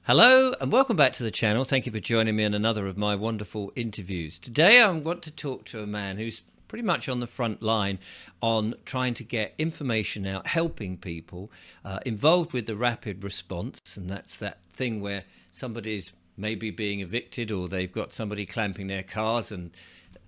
Hello and welcome back to the channel. Thank you for joining me in another of my wonderful interviews. Today I want to talk to a man who's pretty much on the front line on trying to get information out, helping people involved with the rapid response. And that's that thing where somebody's maybe being evicted or they've got somebody clamping their cars and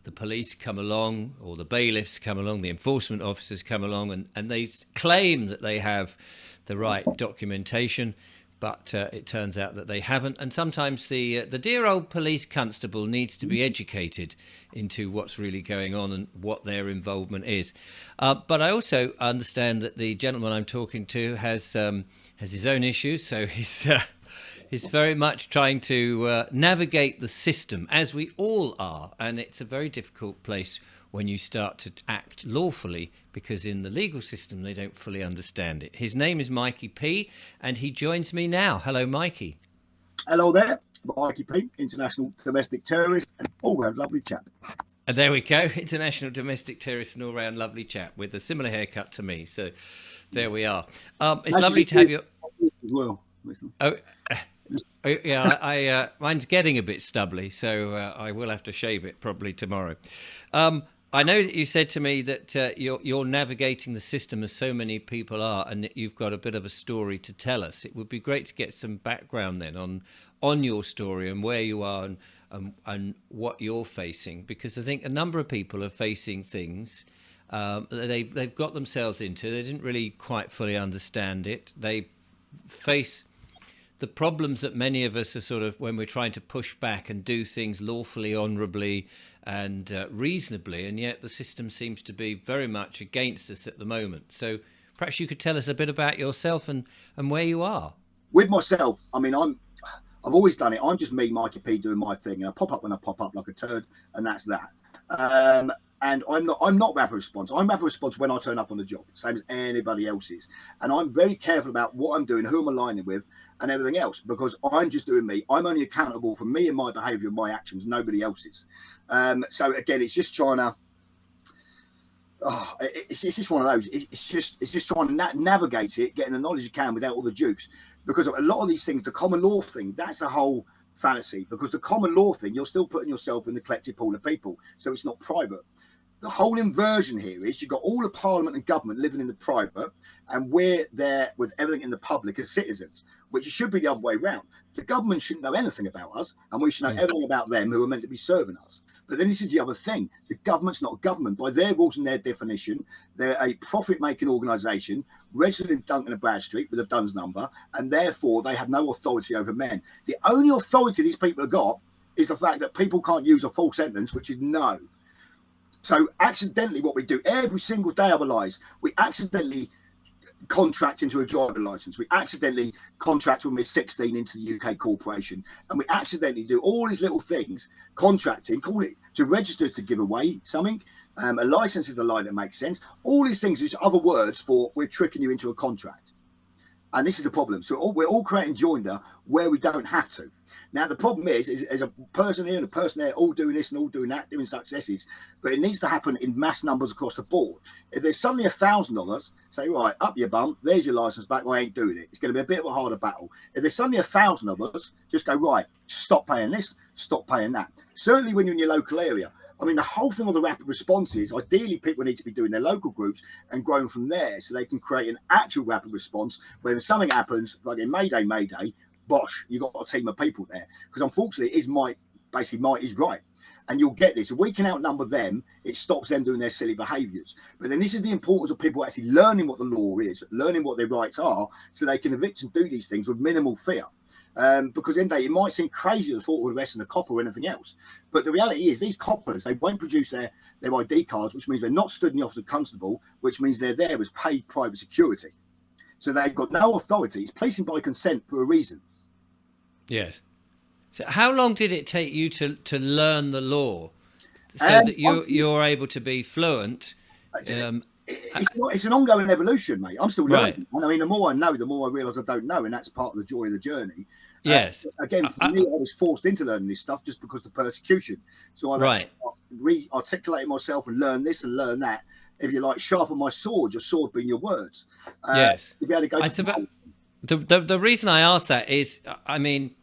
the police come along or the bailiffs come along, the enforcement officers come along and they claim that they have the right documentation. But it turns out that they haven't. And sometimes the dear old police constable needs to be educated into what's really going on and what their involvement is. But I also understand that the gentleman I'm talking to has his own issues. So he's very much trying to navigate the system, as we all are. And it's a very difficult place when you start to act lawfully, because in the legal system they don't fully understand it. His name is Mikey P, and he joins me now. Hello, Mikey. Hello there, Mikey P, international domestic terrorist, and all-round lovely chap. And there we go, international domestic terrorist and all-round lovely chap with a similar haircut to me. So there we are. It's lovely to have you. Well, yeah, mine's getting a bit stubbly, so I will have to shave it probably tomorrow. I know that you said to me that you're navigating the system as so many people are, and that you've got a bit of a story to tell us. It would be great to get some background then on your story and where you are and what you're facing, because I think a number of people are facing things that they've got themselves into. They didn't really quite fully understand it. They face the problems that many of us are sort of, when we're trying to push back and do things lawfully, honourably and reasonably, and yet the system seems to be very much against us at the moment. So perhaps you could tell us a bit about yourself and where you are. With myself, I mean, I've always done it. I'm just me, Mikey P, doing my thing, and I pop up when I pop up like a turd, and that's that. And I'm not rapid response. I'm rapid response when I turn up on the job, same as anybody else is. And I'm very careful about what I'm doing, who I'm aligning with, and everything else, because I'm just doing me. I'm only accountable for me and my behaviour and my actions, nobody else's. So again, it's just trying to. It's just one of those. It's just trying to navigate it, getting the knowledge you can without all the dupes. Because a lot of these things, the common law thing, that's a whole fallacy. Because the common law thing, you're still putting yourself in the collective pool of people, so it's not private. The whole inversion here is you've got all the parliament and government living in the private, and we're there with everything in the public as citizens, which should be the other way around. The government shouldn't know anything about us, and we should know everything about them who are meant to be serving us. But then this is the other thing. The government's not a government. By their rules and their definition, they're a profit-making organisation registered in Duncan and Bradstreet with a DUNS number, and therefore they have no authority over men. The only authority these people have got is the fact that people can't use a full sentence, which is no. So accidentally, what we do every single day of our lives, we accidentally contract into a driving license. We accidentally contract when we're 16 into the UK corporation, and we accidentally do all these little things, contracting, call it to register to give away something. A license is the line that makes sense. All these things are just other words for we're tricking you into a contract. And this is the problem. So we're all creating joinder where we don't have to. Now, the problem is a person here and a person there all doing this and all doing that, doing successes, but it needs to happen in mass numbers across the board. If there's suddenly 1,000 of us, say, right, up your bum, there's your license back, I ain't doing it. It's going to be a bit of a harder battle. If there's suddenly 1,000 of us, just go, right, stop paying this, stop paying that. Certainly when you're in your local area. I mean, the whole thing of the rapid response is ideally people need to be doing their local groups and growing from there so they can create an actual rapid response when something happens, like in Mayday, bosh, you've got a team of people there. Because unfortunately, might is right. And you'll get this. If we can outnumber them, it stops them doing their silly behaviours. But then this is the importance of people actually learning what the law is, learning what their rights are, so they can evict and do these things with minimal fear. Because in the day, it might seem crazy the thought of arresting a copper or anything else. But the reality is these coppers, they won't produce their ID cards, which means they're not stood in the office of constable, which means they're there as paid private security. So they've got no authority. It's policing by consent for a reason. Yes. So how long did it take you to learn the law so that you're able to be fluent? It's an ongoing evolution, mate. I'm still learning. And I mean, the more I know, the more I realise I don't know. And that's part of the joy of the journey. Yes. Again, for me, I was forced into learning this stuff just because of the persecution. So I re-articulated myself and learn this and learn that. If you like, sharpen my sword, your sword being your words. Yes. To be able to go The reason I ask that is, I mean,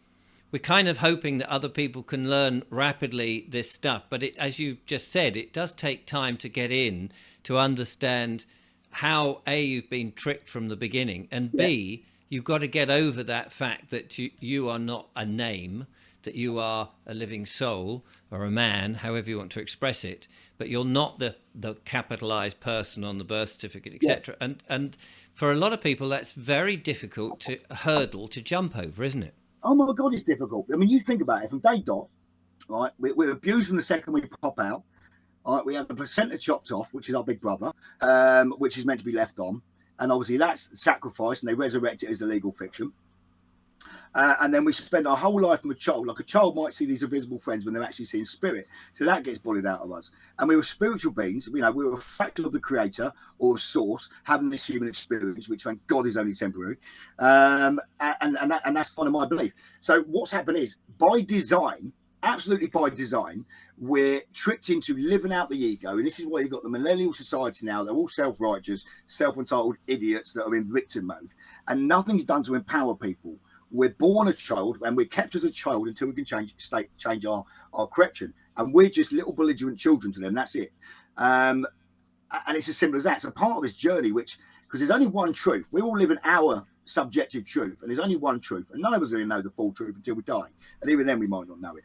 we're kind of hoping that other people can learn rapidly this stuff, but as you just said, it does take time to get in to understand how A, you've been tricked from the beginning, and Yeah. B, you've got to get over that fact that you are not a name, that you are a living soul or a man, however you want to express it, but you're not the capitalized person on the birth certificate, Yeah. etc. And for a lot of people, that's very difficult to hurdle to jump over, isn't it? Oh my God, it's difficult. I mean, you think about it from day dot, right? We're abused from the second we pop out. All right, we have the placenta chopped off, which is our big brother, which is meant to be left on. And obviously that's sacrificed, and they resurrect it as a legal fiction. And then we spend our whole life from a child, like a child might see these invisible friends when they're actually seeing spirit. So that gets bullied out of us. And we were spiritual beings, we were a fractal of the creator or of source, having this human experience, which thank God is only temporary. And that's kind of my belief. So what's happened is, by design, absolutely by design, we're tricked into living out the ego. And this is why you've got the millennial society now. They're all self-righteous, self-entitled idiots that are in victim mode. And nothing's done to empower people. We're born a child and we're kept as a child until we can change our correction. And we're just little belligerent children to them. That's it. And it's as simple as that. So part of this journey, because there's only one truth. We all live in our subjective truth, and there's only one truth. And none of us really know the full truth until we die. And even then we might not know it.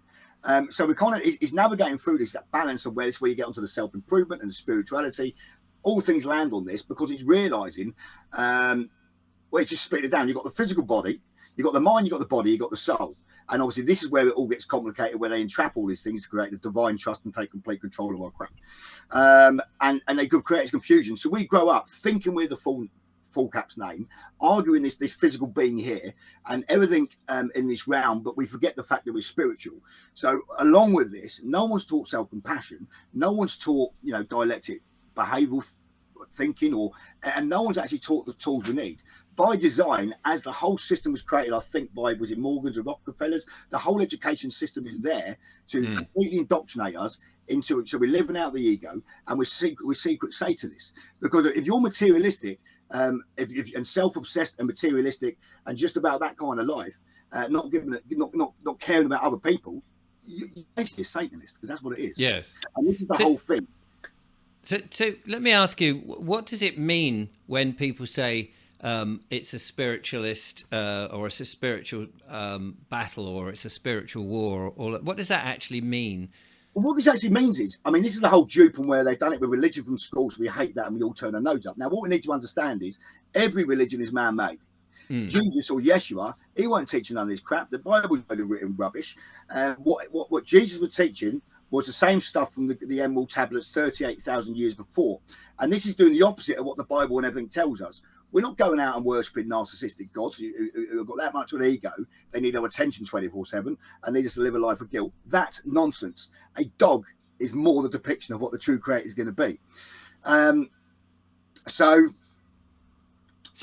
So we kind of, it's navigating through that balance of where this, where you get onto the self-improvement and the spirituality. All things land on this because it's realizing, it's just split it down. You've got the physical body, you've got the mind, you've got the body, you've got the soul. And obviously this is where it all gets complicated, where they entrap all these things to create the divine trust and take complete control of our crap. And they could create confusion. So we grow up thinking we're the full cap's name, arguing this physical being here and everything in this realm, but we forget the fact that we're spiritual. So along with this, no one's taught self-compassion, no one's taught dialectic behavioral thinking, and no one's actually taught the tools we need. By design, as the whole system was created, I think by, was it Morgan's or Rockefeller's, the whole education system is there to completely indoctrinate us into, so we're living out the ego, and we're secret Satanists. Because if you're materialistic, and self-obsessed and materialistic and just about that kind of life, not caring about other people, you're basically a Satanist, because that's what it is. Yes. And this is the whole thing. So let me ask you, what does it mean when people say it's a spiritualist or it's a spiritual battle or it's a spiritual war? Or what does that actually mean? Well, what this actually means is, I mean, this is the whole dupe and where they've done it with religion from school, so we hate that and we all turn our nose up. Now, what we need to understand is every religion is man-made. Jesus or Yeshua, he won't teach none of this crap. The Bible's written rubbish. What Jesus was teaching was the same stuff from the Emerald Tablets 38,000 years before. And this is doing the opposite of what the Bible and everything tells us. We're not going out and worshipping narcissistic gods who've got that much of an ego. They need our attention 24/7 and need us to live a life of guilt. That's nonsense. A dog is more the depiction of what the true creator is going to be. So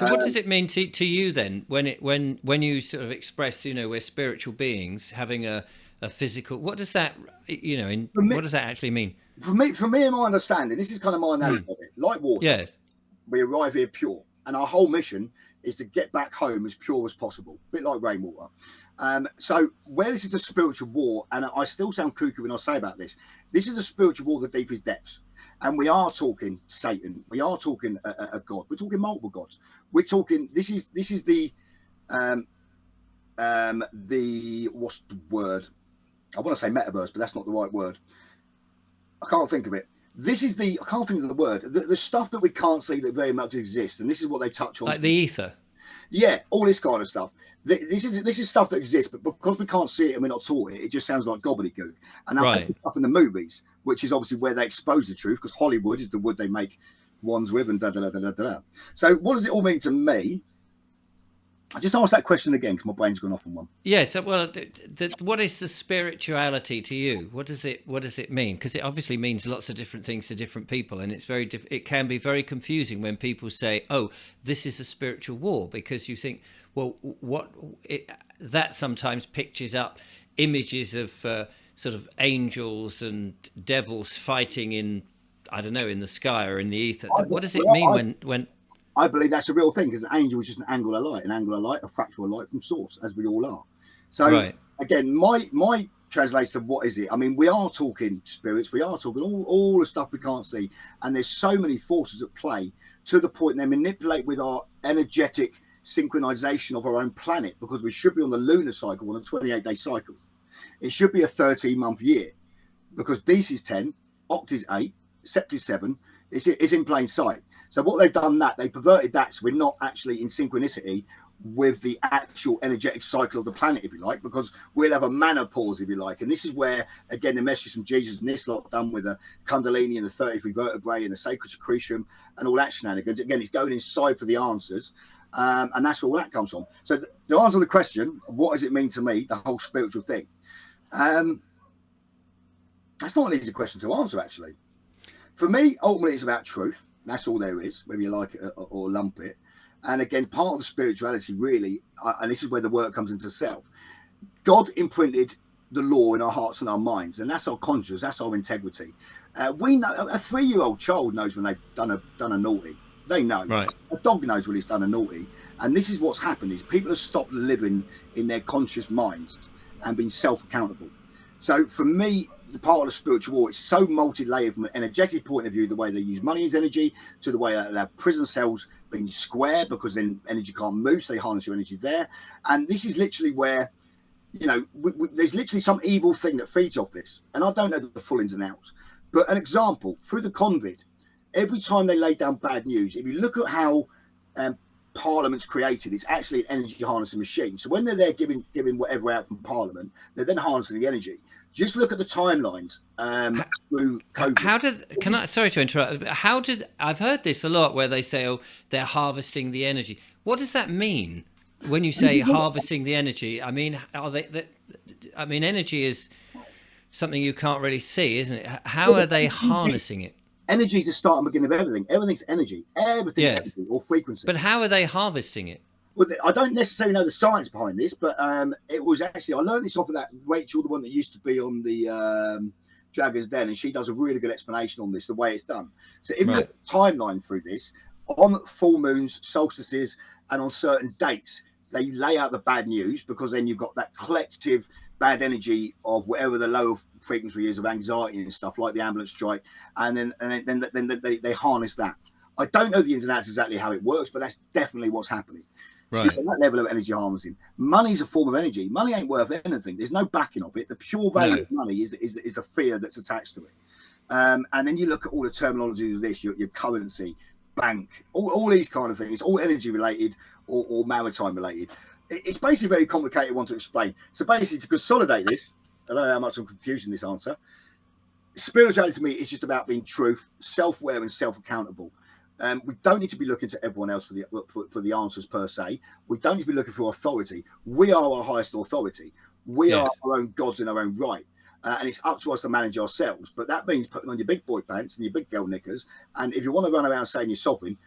what does it mean to you then when you sort of express, we're spiritual beings having a physical? What does that, what does that actually mean? For me and my understanding, this is kind of my analogy of it. Like water, yes, we arrive here pure. And our whole mission is to get back home as pure as possible, a bit like rainwater. So where this is a spiritual war, and I still sound cuckoo when I say about this, this is a spiritual war of the deepest depths. And we are talking Satan. We are talking a God. We're talking multiple gods. We're talking, this is the what's the word? I want to say metaverse, but that's not the right word. I can't think of it. I can't think of the word. The stuff that we can't see that very much exists, and this is what they touch on. Like the ether. Yeah, all this kind of stuff. This is stuff that exists, but because we can't see it and we're not taught it, it just sounds like gobbledygook. And I'll put stuff in the movies, which is obviously where they expose the truth, because Hollywood is the wood they make wands with, and da da da da da da. So what does it all mean to me? I just asked that question again because my brain's gone off on one. Yeah. So, well, what is the spirituality to you? What does it mean? Because it obviously means lots of different things to different people, and it's it can be very confusing when people say, "Oh, this is a spiritual war," because you think, well, that sometimes pictures up images of sort of angels and devils fighting in, I don't know, in the sky or in the ether. What does it mean when? I believe that's a real thing, because an angel is just an angle of light, a fractal light from source, as we all are. So Right. again, my translation of what is it? I mean, we are talking spirits, we are talking all the stuff we can't see, and there's so many forces at play, to the point they manipulate with our energetic synchronization of our own planet, because we should be on the lunar cycle, on a 28-day cycle. It should be a 13-month year, because Dis is 10, Oct is 8, Sept is 7. It's in plain sight. So what they've done, that they perverted that, so we're not actually in synchronicity with the actual energetic cycle of the planet, if you like, because we'll have a menopause, if you like. And this is where, again, the message from Jesus and this lot done with the Kundalini and the 33 vertebrae and the sacred secretion and all that shenanigans. Again, it's going inside for the answers. And that's where all that comes from. So to answer the question, what does it mean to me, the whole spiritual thing? That's not an easy question to answer, actually. For me, ultimately, it's about truth. That's all there is, whether you like it or lump it. And again, part of the spirituality, really, and this is where the work comes into self. God imprinted the law in our hearts and our minds, and that's our conscience, that's our integrity. We know a 3-year-old child knows when they've done a naughty. They know. Right. A dog knows when he's done a naughty. And this is what's happened: is people have stopped living in their conscious minds and been self-accountable. So for me, the part of the spiritual war, it's so multi-layered from an energetic point of view, the way they use money as energy, to the way they have prison cells being square, because then energy can't move, so they harness your energy there. And this is literally where, you know, there's literally some evil thing that feeds off this. And I don't know the full ins and outs. But an example, through the COVID, every time they lay down bad news, if you look at how Parliament's created, it's actually an energy harnessing machine. So when they're there giving whatever out from Parliament, they're then harnessing the energy. Just look at the timelines through COVID. Sorry to interrupt. I've heard this a lot, where they say, oh, they're harvesting the energy. What does that mean when you say harvesting the energy? I mean, energy is something you can't really see, isn't it? How are they harnessing it? Energy is the start and beginning of everything. Everything's energy. Everything's energy or frequency. But how are they harvesting it? Well, I don't necessarily know the science behind this, but it was actually, I learned this off of that Rachel, the one that used to be on the Dragon's Den, and she does a really good explanation on this, the way it's done. So if you look at the timeline through this, on full moons, solstices, and on certain dates, they lay out the bad news, because then you've got that collective bad energy of whatever the low frequency is of anxiety and stuff, like the ambulance strike, and then they harness that. I don't know the ins and outs exactly how it works, but that's definitely what's happening. Right. So that level of energy harnessing. Money's a form of energy. Money ain't worth anything. There's no backing of it. The pure value of money is the fear that's attached to it. And then you look at all the terminology of this, your currency, bank, all these kind of things. It's all energy related or maritime related. It's basically a very complicated one to explain. So basically, to consolidate this, I don't know how much I'm confusing this answer. Spirituality to me is just about being truth, self-aware and self-accountable. We don't need to be looking to everyone else for the answers per se. We don't need to be looking for authority. We are our highest authority. We are our own gods in our own right. And it's up to us to manage ourselves. But that means putting on your big boy pants and your big girl knickers. And if you want to run around saying you're sovereign,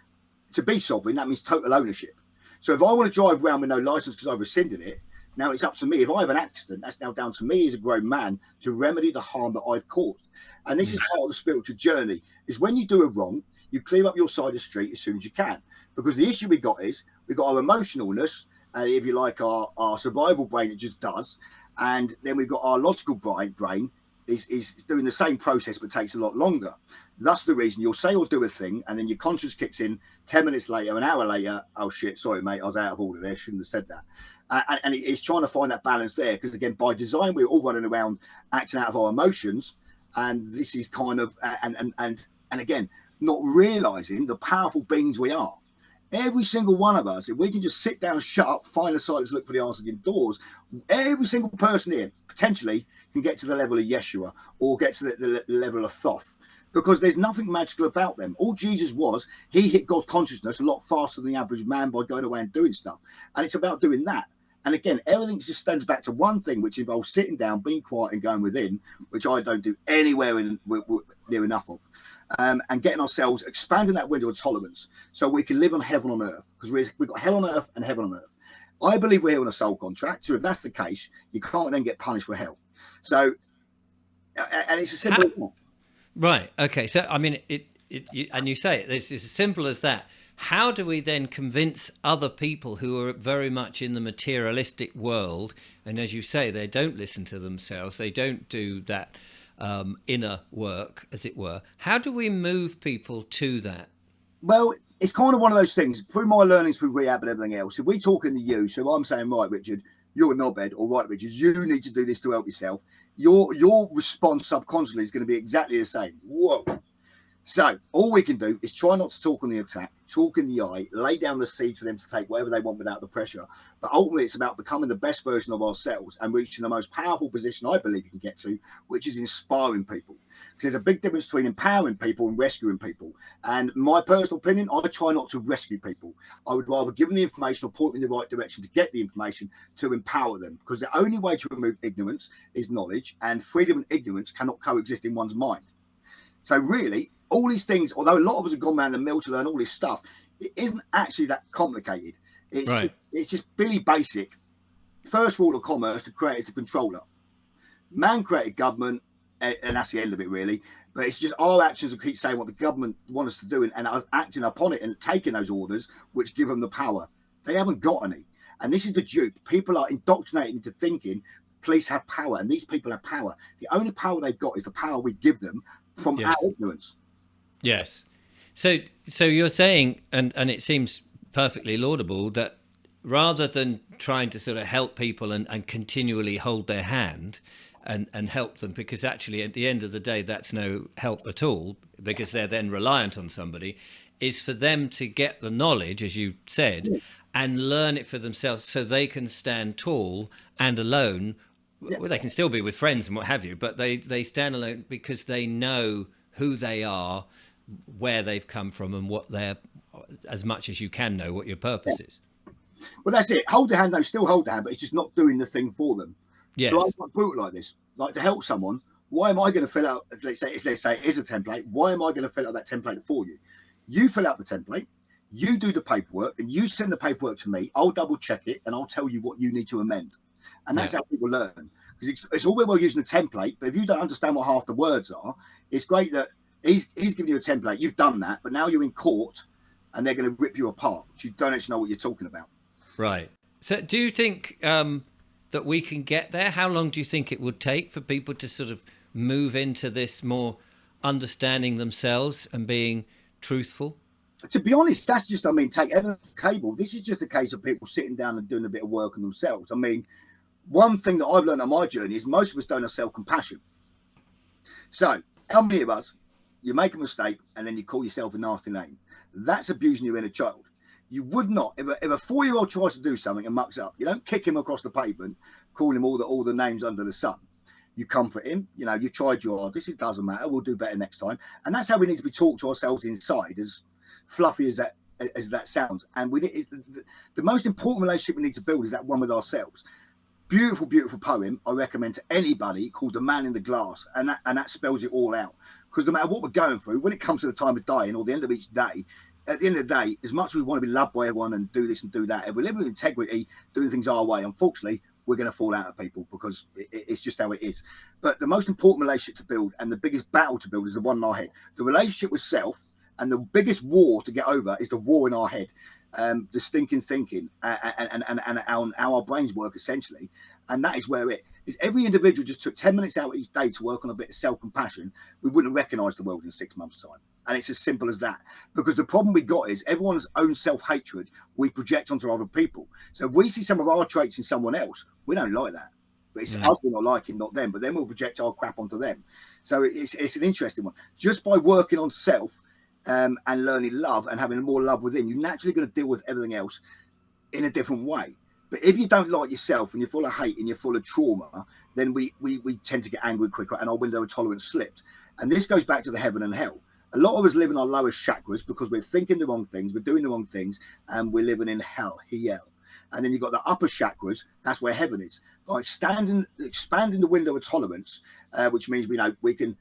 to be sovereign, that means total ownership. So if I want to drive around with no license because I've rescinded it, now it's up to me. If I have an accident, that's now down to me as a grown man to remedy the harm that I've caused. And this is part of the spiritual journey, is when you do a wrong, you clear up your side of the street as soon as you can. Because the issue we got is, we got our emotionalness, if you like, our survival brain, it just does. And then we've got our logical brain is doing the same process, but takes a lot longer. That's the reason you'll say or do a thing, and then your conscience kicks in 10 minutes later, an hour later, oh shit, sorry, mate, I was out of order there, shouldn't have said that. And it's trying to find that balance there, because again, by design, we're all running around acting out of our emotions. And this is kind of, and again, not realizing the powerful beings we are. Every single one of us, if we can just sit down, shut up, find the silence, look for the answers indoors, every single person here potentially can get to the level of Yeshua or get to the level of Thoth, because there's nothing magical about them. All Jesus was, he hit God consciousness a lot faster than the average man by going away and doing stuff. And it's about doing that. And again, everything just stands back to one thing, which involves sitting down, being quiet and going within, which I don't do anywhere near enough of. And getting ourselves, expanding that window of tolerance so we can live on heaven on earth, because we've got hell on earth and heaven on earth. I believe we're here on a soul contract. So if that's the case, you can't then get punished for hell. So, and it's as simple as that. Right. Okay. So, I mean, and you say it, it's as simple as that. how do we then convince other people who are very much in the materialistic world, and as you say, they don't listen to themselves, they don't do that inner work, as it were? How do we move people to that? Well, it's kind of one of those things. Through my learnings through rehab and everything else, if we talking to you, so I'm saying, right, Richard, you're a knobhead, or right, Richard, you need to do this to help yourself. Your response subconsciously is going to be exactly the same. Whoa. So all we can do is try not to talk on the attack, talk in the eye, lay down the seeds for them to take whatever they want without the pressure. But ultimately, it's about becoming the best version of ourselves and reaching the most powerful position I believe you can get to, which is inspiring people. Because there's a big difference between empowering people and rescuing people. And my personal opinion, I try not to rescue people. I would rather give them the information or point them in the right direction to get the information to empower them. Because the only way to remove ignorance is knowledge, and freedom and ignorance cannot coexist in one's mind. So really, all these things, although a lot of us have gone around the mill to learn all this stuff, it isn't actually that complicated. It's just really basic. First rule of commerce, to create is the controller. Man created government, and that's the end of it, really. But it's just our actions that keep saying what the government want us to do, and us acting upon it and taking those orders, which give them the power. They haven't got any. And this is the dupe. People are indoctrinated into thinking police have power, and these people have power. The only power they've got is the power we give them from our ignorance. Yes. So you're saying, and it seems perfectly laudable, that rather than trying to sort of help people and continually hold their hand and help them, because actually at the end of the day, that's no help at all, because they're then reliant on somebody, is for them to get the knowledge, as you said, and learn it for themselves so they can stand tall and alone. Well, they can still be with friends and what have you, but they stand alone because they know who they are, where they've come from, and what they're, as much as you can know what your purpose is. Well, that's it. Hold the hand, no, still hold the hand, but it's just not doing the thing for them. Yes. So I'm quite brutal like this. Like, to help someone, why am I going to fill out, let's say it is a template, why am I going to fill out that template for you? You fill out the template, you do the paperwork, and you send the paperwork to me. I'll double check it, and I'll tell you what you need to amend. And that's how people learn. Because it's all very well using a template, but if you don't understand what half the words are, it's great that he's giving you a template, you've done that, but now you're in court, and they're going to rip you apart. You don't actually know what you're talking about. Right. So do you think that we can get there? How long do you think it would take for people to sort of move into this more understanding themselves and being truthful? To be honest, that's just, take Evan's cable. This is just a case of people sitting down and doing a bit of work on themselves. One thing that I've learned on my journey is most of us don't have self-compassion. So how many of us, you make a mistake and then you call yourself a nasty name? That's abusing your inner child. You would not, if a 4-year-old tries to do something and mucks up, you don't kick him across the pavement, call him all the names under the sun. You comfort him. You tried your hardest. It doesn't matter. We'll do better next time. And that's how we need to be talked to ourselves inside, as fluffy as that sounds. And the most important relationship we need to build is that one with ourselves. Beautiful, beautiful poem I recommend to anybody, called The Man in the Glass, and that spells it all out. Because no matter what we're going through, when it comes to the time of dying or the end of each day, at the end of the day, as much as we want to be loved by everyone and do this and do that, if we live with integrity, doing things our way, unfortunately, we're going to fall out of people, because it's just how it is. But the most important relationship to build, and the biggest battle to build, is the one in our head. The relationship with self, and the biggest war to get over is the war in our head. The stinking thinking and how our brains work, essentially. And that is where it is. Every individual just took 10 minutes out each day to work on a bit of self-compassion, we wouldn't recognize the world in 6 months' time. And it's as simple as that. Because the problem we got is everyone's own self-hatred we project onto other people. So if we see some of our traits in someone else, we don't like that. But it's us we're not liking, not them. But then we'll project our crap onto them. So it's an interesting one. Just by working on self, and learning love and having more love within, you're naturally going to deal with everything else in a different way. But if you don't like yourself and you're full of hate and you're full of trauma, then we tend to get angry quicker, and our window of tolerance slipped. And this goes back to the heaven and hell. A lot of us live in our lowest chakras because we're thinking the wrong things, we're doing the wrong things, and we're living in hell. And then you've got the upper chakras, that's where heaven is. By expanding the window of tolerance, which means we can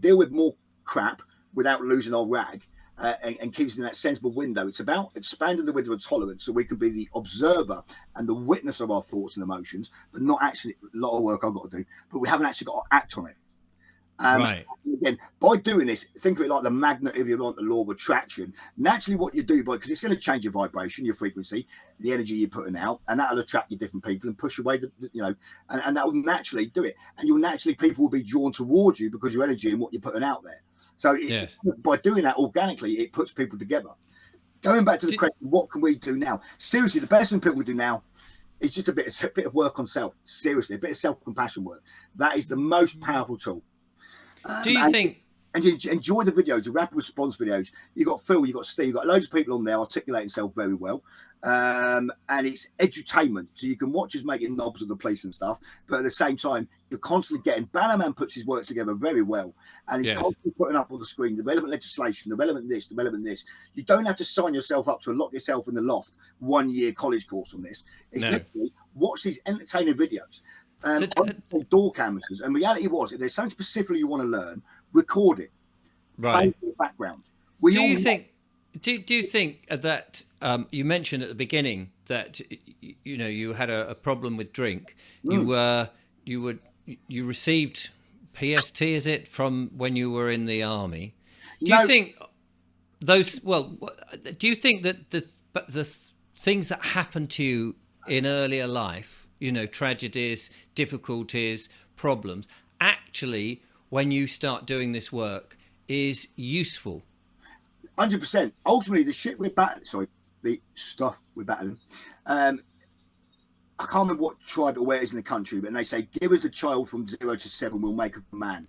deal with more crap without losing our rag, and keeps us in that sensible window. It's about expanding the window of tolerance so we can be the observer and the witness of our thoughts and emotions, but not actually, a lot of work I've got to do, but we haven't actually got to act on it. Right. Again, by doing this, think of it like the magnet, if you want, the law of attraction. Naturally, what you do, because it's going to change your vibration, your frequency, the energy you're putting out, and that'll attract you different people and push away and that will naturally do it. And you'll naturally, people will be drawn towards you because your energy and what you're putting out there. So Yes. by doing that organically, it puts people together. Going back to the question, what can we do now? Seriously, the best thing people do now is just a bit of work on self. Seriously, a bit of self-compassion work. That is the most powerful tool. Do you think? And you enjoy the videos, the rapid response videos. You got Phil, you got Steve, you got loads of people on there articulating themselves very well. And it's edutainment. So you can watch us making knobs of the police and stuff, but at the same time, you're constantly getting Bannerman puts his work together very well. And he's constantly putting up on the screen the relevant legislation, the relevant this, the relevant this. You don't have to sign yourself up to lock yourself in the loft 1 year college course on this. It's literally watch these entertaining videos. Door canvassers, and reality was, if there's something specifically you want to learn, record it. Right. Play in the background. Do you think that you mentioned at the beginning that you had a problem with drink? You received PST, is it, from when you were in the army? Do you think those? Well, do you think that the things that happened to you in earlier life, tragedies, difficulties, problems, actually, when you start doing this work, is useful? 100%. Ultimately, the stuff we're battling. I can't remember what tribe or where it is in the country, but they say, give us the child from 0 to 7, we'll make a man.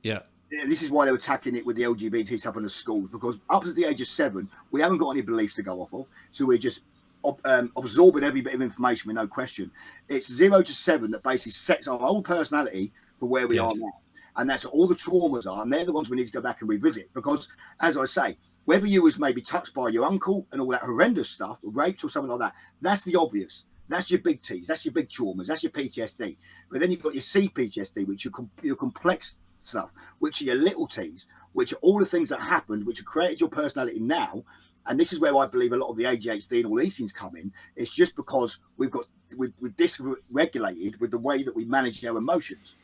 Yeah. This is why they're attacking it with the LGBT stuff in the schools, because up to the age of 7, we haven't got any beliefs to go off of. So we're just absorbing every bit of information with no question. It's 0 to 7 that basically sets our whole personality for where we are now. And that's all the traumas are. And they're the ones we need to go back and revisit. Because, as I say, whether you was maybe touched by your uncle and all that horrendous stuff, or raped or something like that, that's the obvious. That's your big T's. That's your big traumas. That's your PTSD. But then you've got your CPTSD, which are your complex stuff, which are your little T's, which are all the things that happened, which have created your personality now. And this is where I believe a lot of the ADHD and all these things come in. It's just because we're dysregulated with the way that we manage our emotions.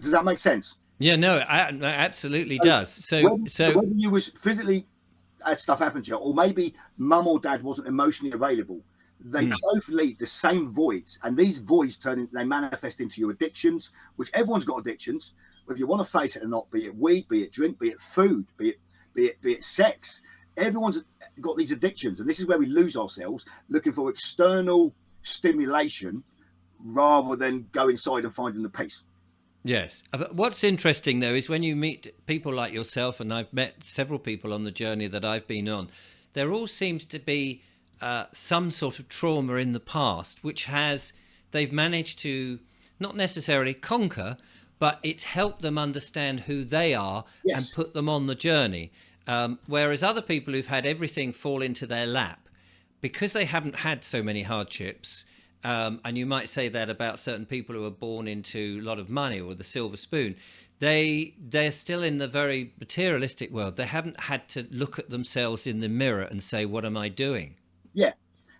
Does that make sense? Yeah, no, it absolutely does. So whether you was physically had stuff happen to you, or maybe mum or dad wasn't emotionally available, they both lead the same voids, and these voids they manifest into your addictions, which everyone's got addictions, whether you want to face it or not. Be it weed, be it drink, be it food, be it sex. Everyone's got these addictions, and this is where we lose ourselves, looking for external stimulation rather than go inside and finding the peace. Yes. But what's interesting, though, is when you meet people like yourself, and I've met several people on the journey that I've been on, there all seems to be some sort of trauma in the past, which they've managed to not necessarily conquer, but it's helped them understand who they are and put them on the journey. Whereas other people who've had everything fall into their lap, because they haven't had so many hardships, and you might say that about certain people who are born into a lot of money or the silver spoon, they're still in the very materialistic world. They haven't had to look at themselves in the mirror and say, what am I doing? Yeah,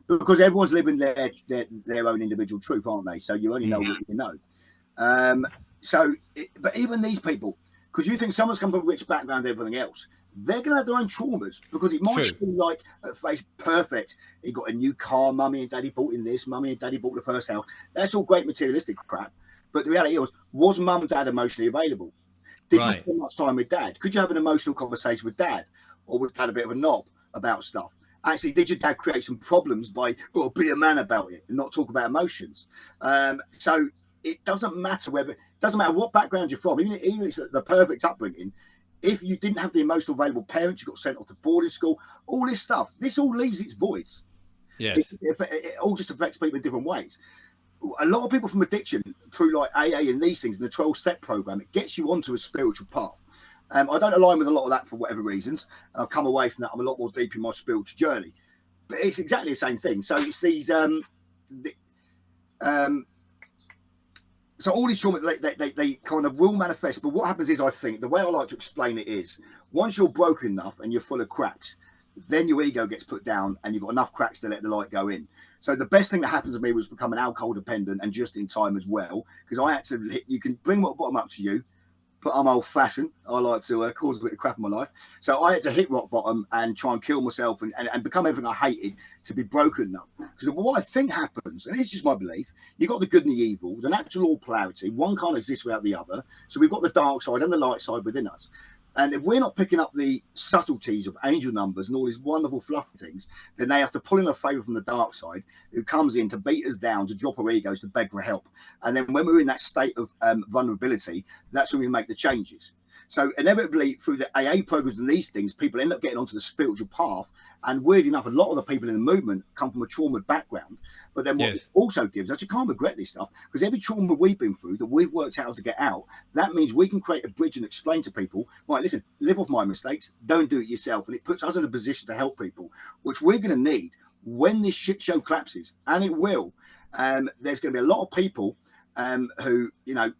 because everyone's living their own individual truth, aren't they? So you only know what you know. But even these people, because you think someone's come from a rich background, everything else, they're going to have their own traumas, because it might seem like at face perfect. He got a new car, mummy and daddy bought in this, mummy and daddy bought the first house. That's all great materialistic crap. But the reality was mum and dad emotionally available? Did you spend much time with dad? Could you have an emotional conversation with dad? Or was dad a bit of a knob about stuff? Actually, did your dad create some problems by, be a man about it and not talk about emotions? So it doesn't matter what background you're from, even if it's the perfect upbringing. If you didn't have the emotional available parents, you got sent off to boarding school, all this stuff, this all leaves its voids. Yes. It all just affects people in different ways. A lot of people from addiction, through like AA and these things, and the 12-step program, it gets you onto a spiritual path. I don't align with a lot of that for whatever reasons. I've come away from that. I'm a lot more deep in my spiritual journey. But it's exactly the same thing. So it's these... So all these trauma, they kind of will manifest. But what happens is, I think, the way I like to explain it is, once you're broken enough and you're full of cracks, then your ego gets put down and you've got enough cracks to let the light go in. So the best thing that happened to me was become an alcohol dependent, and just in time as well, because I had to you can bring what bottom up to you, but I'm old fashioned. I like to cause a bit of crap in my life. So I had to hit rock bottom and try and kill myself and become everything I hated to be broken enough. Because what I think happens, and it's just my belief, you've got the good and the evil, the natural law of polarity. One can't exist without the other. So we've got the dark side and the light side within us. And if we're not picking up the subtleties of angel numbers and all these wonderful fluffy things, then they have to pull in a favour from the dark side who comes in to beat us down, to drop our egos, to beg for help. And then when we're in that state of vulnerability, that's when we make the changes. So inevitably through the AA programs and these things, people end up getting onto the spiritual path. And weird enough, a lot of the people in the movement come from a trauma background. But then what it also gives us, you can't regret this stuff, because every trauma we've been through that we've worked out how to get out, that means we can create a bridge and explain to people, right, listen, live off my mistakes, don't do it yourself. And it puts us in a position to help people, which we're going to need when this shit show collapses. And it will. There's going to be a lot of people who, you know,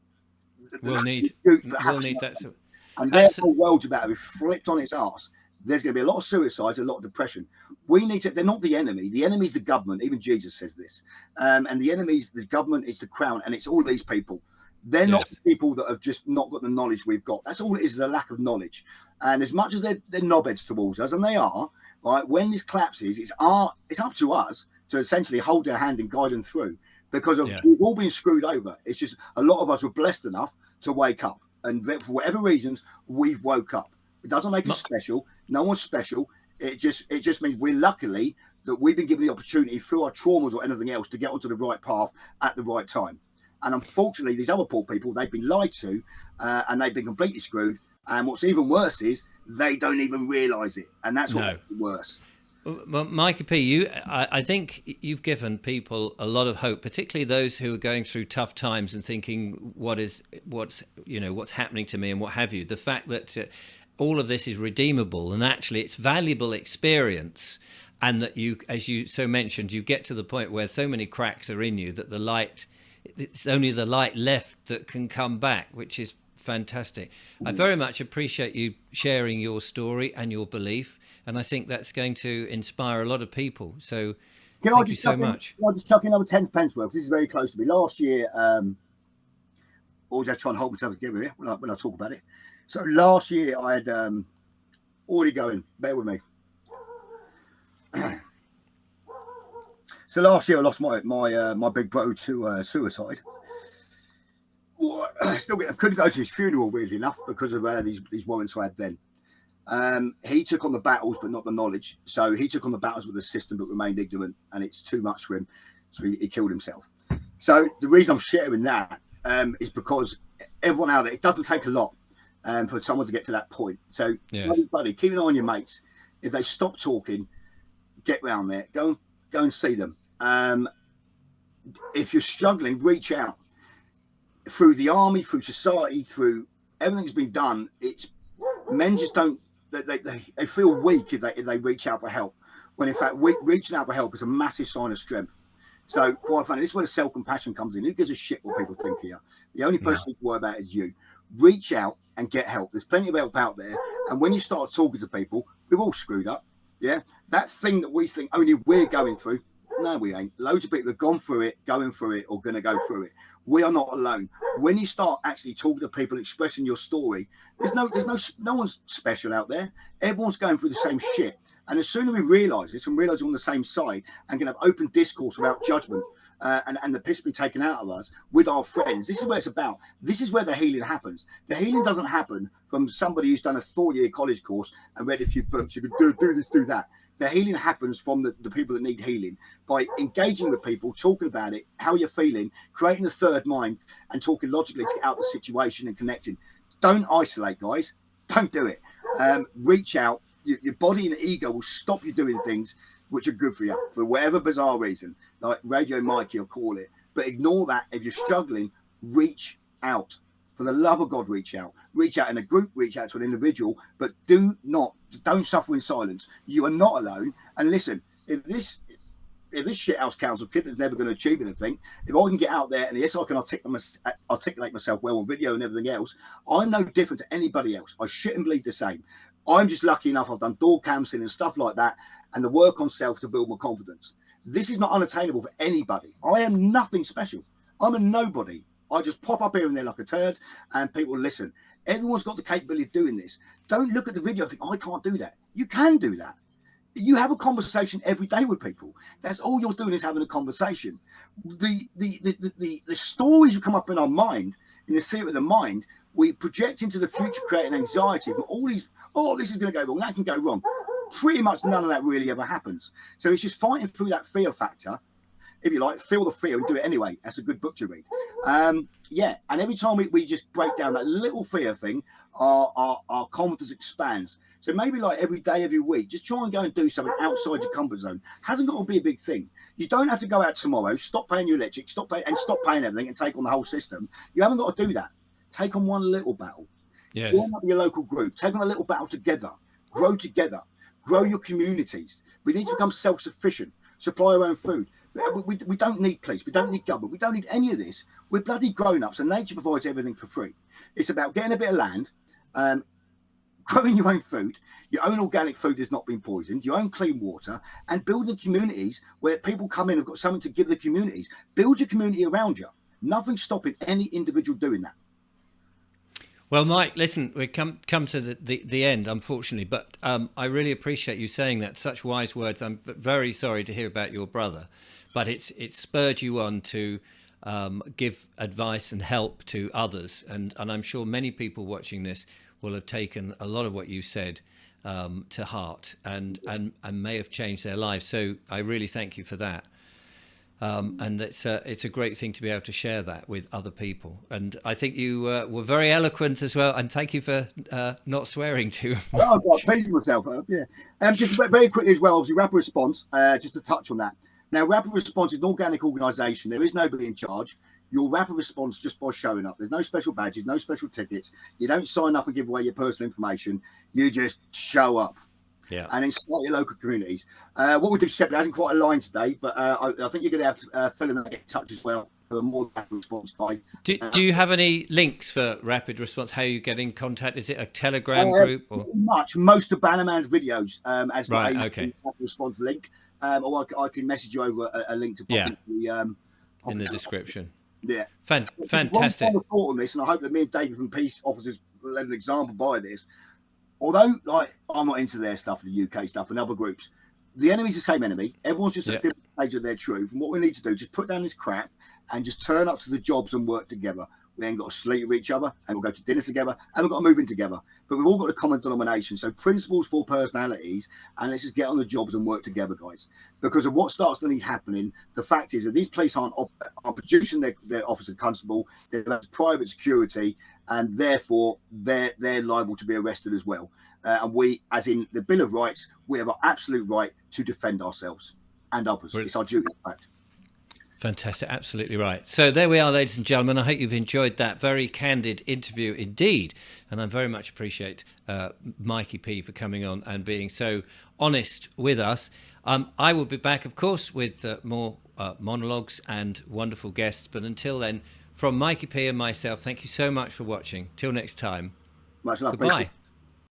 we'll need that. And their whole world's about to be flipped on its arse. There's going to be a lot of suicides, a lot of depression. We need to, they're not the enemy. The enemy is the government. Even Jesus says this. And the enemy is the government, is the crown, and it's all these people. They're not the people that have just not got the knowledge we've got. That's all it is a lack of knowledge. And as much as they're knobheads towards us, and they are, right, when this collapses, it's up to us to essentially hold their hand and guide them through. Because we've all been screwed over. It's just a lot of us were blessed enough to wake up. And for whatever reasons, we've woke up. It doesn't make us special. No one's special. It just means we're luckily that we've been given the opportunity through our traumas or anything else to get onto the right path at the right time. And unfortunately, these other poor people, they've been lied to and they've been completely screwed. And what's even worse is they don't even realise it. And that's what makes it worse. Well, Mikey P, I think you've given people a lot of hope, particularly those who are going through tough times and thinking, what's happening to me and what have you. The fact that all of this is redeemable and actually it's valuable experience, and that you, as you so mentioned, you get to the point where so many cracks are in you that it's only the light left that can come back, which is fantastic. I very much appreciate you sharing your story and your belief. And I think that's going to inspire a lot of people. So thank you so much. Can I just chuck in another 10 pence worth? This is very close to me. Last year, always try and hold myself together here when I talk about it. So last year I had already going, bear with me. So last year I lost my big bro to suicide. I couldn't go to his funeral, weirdly enough, because of these warrants I had then. He took on the battles, but not the knowledge. So he took on the battles with the system, but remained ignorant, and it's too much for him. So he killed himself. So the reason I'm sharing that is because everyone out there, it doesn't take a lot for someone to get to that point. So everybody, keep an eye on your mates. If they stop talking, get round there, go and see them. If you're struggling, reach out. Through the army, through society, through everything that's been done, men just don't. They feel weak if they reach out for help, when in fact reaching out for help is a massive sign of strength. So quite funny, this is where the self-compassion comes in. Who gives a shit what people think here? The only person you can worry about is you. Reach out and get help. There's plenty of help out there, and when you start talking to people, we've all screwed up. That thing that we think only we're going through, no, we ain't. Loads of people have gone through it, going through it, or going to go through it. We are not alone. When you start actually talking to people, expressing your story, there's no one's special out there. Everyone's going through the same shit. And as soon as we realise this and realise we're on the same side and can have open discourse without judgment, and the piss being taken out of us with our friends, this is where it's about. This is where the healing happens. The healing doesn't happen from somebody who's done a 4-year college course and read a few books. You could do this, do that. The healing happens from the people that need healing by engaging with people, talking about it, how you're feeling, creating a third mind and talking logically to get out of the situation and connecting. Don't isolate, guys. Don't do it. Reach out. Your body and ego will stop you doing things which are good for you for whatever bizarre reason, like Radio Mikey will call it. But ignore that. If you're struggling, reach out. For the love of God, reach out. Reach out in a group, reach out to an individual, but don't suffer in silence. You are not alone. And listen, if this shithouse council kid is never going to achieve anything, if I can get out there and yes, I can articulate myself well on video and everything else, I'm no different to anybody else. I shouldn't believe the same. I'm just lucky enough I've done door counselling and stuff like that and the work on self to build my confidence. This is not unattainable for anybody. I am nothing special. I'm a nobody. I just pop up here and there like a turd, and people listen. Everyone's got the capability of doing this. Don't look at the video and think, I can't do that. You can do that. You have a conversation every day with people. That's all you're doing, is having a conversation. The stories that come up in our mind, in the theatre of the mind, we project into the future, creating anxiety. But all these, this is going to go wrong, that can go wrong. Pretty much none of that really ever happens. So it's just fighting through that fear factor. If you like, feel the fear and do it anyway. That's a good book to read. And every time we just break down that little fear thing, our confidence expands. So maybe like every day, every week, just try and go and do something outside your comfort zone. Hasn't got to be a big thing. You don't have to go out tomorrow, stop paying your electric, stop paying everything and take on the whole system. You haven't got to do that. Take on one little battle. Yes. Join up your local group. Take on a little battle together. Grow together. Grow your communities. We need to become self-sufficient. Supply our own food. We don't need police. We don't need government. We don't need any of this. We're bloody grown-ups, and nature provides everything for free. It's about getting a bit of land, growing your own food, your own organic food that's not been poisoned, your own clean water, and building communities where people come in and have got something to give the communities. Build your community around you. Nothing's stopping any individual doing that. Well, Mike, listen, we've come to the end, unfortunately, but I really appreciate you saying that. Such wise words. I'm very sorry to hear about your brother, but it's spurred you on to give advice and help to others. And I'm sure many people watching this will have taken a lot of what you said to heart and may have changed their lives. So I really thank you for that. And it's a great thing to be able to share that with other people. And I think you were very eloquent as well. And thank you for not swearing too much. Oh, I've got pleasing myself. Just very quickly as well, obviously, Rapid Response, just to touch on that. Now, Rapid Response is an organic organisation. There is nobody in charge. Your Rapid Response just by showing up. There's no special badges, no special tickets. You don't sign up and give away your personal information. You just show up. Yeah. And inspire your local communities. What we do separately hasn't quite aligned today, but I think you're going to have to fill in and get in touch as well for more Rapid Response guy. Do you have any links for Rapid Response? How you get in contact? Is it a Telegram group? Or? Most of Bannerman's videos as right, a okay. Rapid Response link, or I can message you over a link to pop in the description. Yeah, fantastic. One thought on this, and I hope that me and David from Peace Officers led an example by this. Although, like, I'm not into their stuff, the UK stuff, and other groups, the enemy's the same enemy. Everyone's just at a different stage of their truth. And what we need to do is just put down this crap and just turn up to the jobs and work together. We ain't got to sleep with each other, and we'll go to dinner together, and we've got to move in together. But we've all got a common denomination. So principles for personalities, and let's just get on the jobs and work together, guys. Because of what starts to need happening, the fact is that these police aren't producing their officer constable, they're private security, and therefore they're liable to be arrested as well. And we, as in the Bill of Rights, we have our absolute right to defend ourselves and others. Brilliant. It's our duty, in fact. Fantastic. Absolutely right. So there we are, ladies and gentlemen. I hope you've enjoyed that very candid interview indeed. And I very much appreciate Mikey P for coming on and being so honest with us. I will be back, of course, with more monologues and wonderful guests. But until then, from Mikey P and myself, thank you so much for watching. Till next time. Much love. Goodbye.